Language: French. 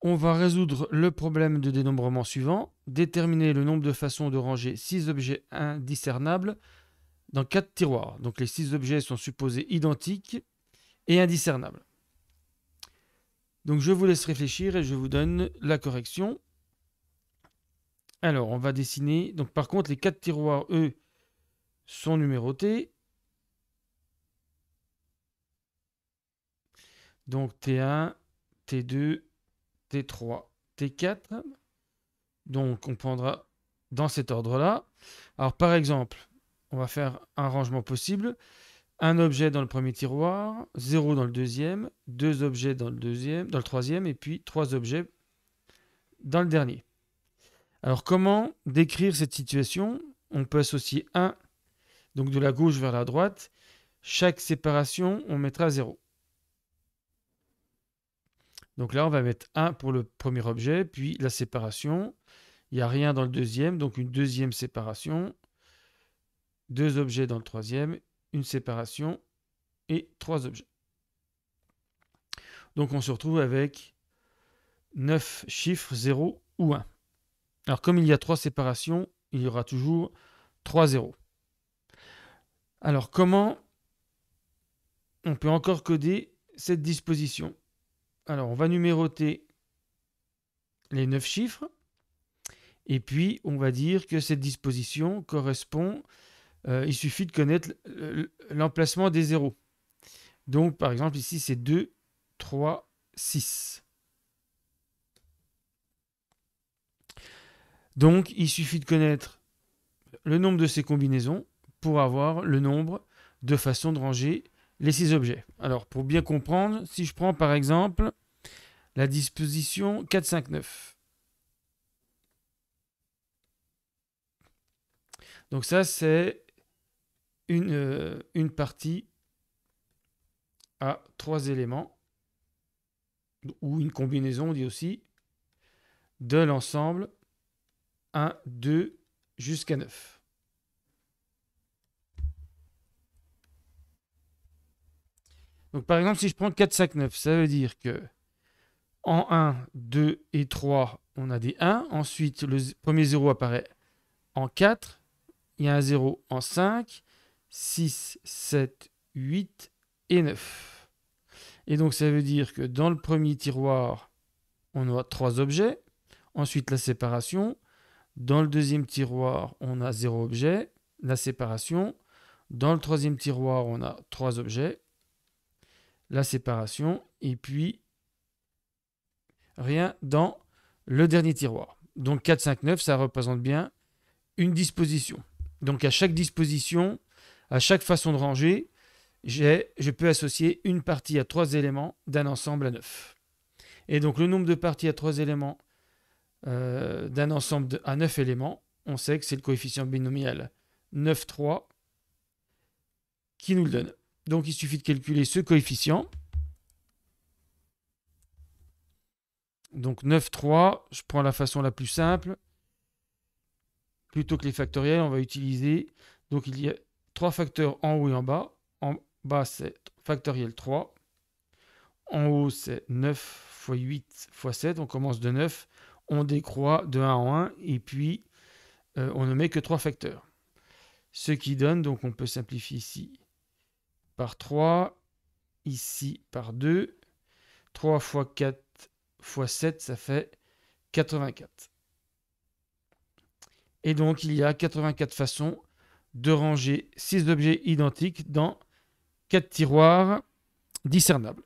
On va résoudre le problème de dénombrement suivant. Déterminer le nombre de façons de ranger 6 objets indiscernables dans 4 tiroirs. Donc les 6 objets sont supposés identiques et indiscernables. Donc je vous laisse réfléchir et je vous donne la correction. Alors on va dessiner. Donc par contre les 4 tiroirs, eux, sont numérotés. Donc T1, T2, T3, T4. Donc on prendra dans cet ordre-là. Alors par exemple, on va faire un rangement possible. Un objet dans le premier tiroir, 0 dans le deuxième, 2 objets dans le troisième, et puis 3 objets dans le dernier. Alors comment décrire cette situation? On peut associer 1, donc de la gauche vers la droite. Chaque séparation, on mettra 0. Donc là, on va mettre 1 pour le premier objet, puis la séparation. Il n'y a rien dans le deuxième, donc une deuxième séparation. 2 objets dans le troisième, une séparation et 3 objets. Donc on se retrouve avec 9 chiffres 0 ou 1. Alors comme il y a 3 séparations, il y aura toujours 3 zéros. Alors comment on peut encore coder cette disposition? Alors on va numéroter les 9 chiffres et puis on va dire que cette disposition correspond, il suffit de connaître l'emplacement des zéros. Donc par exemple ici c'est 2, 3, 6. Donc il suffit de connaître le nombre de ces combinaisons pour avoir le nombre de façons de ranger les 6 objets. Alors pour bien comprendre, si je prends par exemple la disposition 4, 5, 9. Donc ça c'est une partie à 3 éléments, ou une combinaison, on dit aussi, de l'ensemble 1, 2 jusqu'à 9. Donc par exemple, si je prends 4, 5, 9, ça veut dire que en 1, 2 et 3, on a des 1. Ensuite, le premier 0 apparaît en 4. Il y a un 0 en 5, 6, 7, 8 et 9. Et donc ça veut dire que dans le premier tiroir, on a 3 objets. Ensuite, la séparation. Dans le deuxième tiroir, on a 0 objet. La séparation. Dans le troisième tiroir, on a 3 objets. La séparation. Et puis, rien dans le dernier tiroir. Donc 4, 5, 9, ça représente bien une disposition. Donc à chaque disposition, à chaque façon de ranger, je peux associer une partie à 3 éléments d'un ensemble à 9. Et donc le nombre de parties à 3 éléments d'un ensemble à 9 éléments, on sait que c'est le coefficient binomial 9, 3 qui nous le donne. Donc il suffit de calculer ce coefficient. Donc 9, 3, je prends la façon la plus simple. Plutôt que les factoriels, on va utiliser, donc il y a 3 facteurs en haut et en bas. En bas, c'est factoriel 3. En haut, c'est 9 fois 8 fois 7. On commence de 9. On décroît de 1 en 1. Et puis, on ne met que 3 facteurs. Ce qui donne, donc on peut simplifier ici par 3. Ici par 2. 3 fois 4 fois 7, ça fait 84. Et donc, il y a 84 façons de ranger 6 objets identiques dans 4 tiroirs discernables.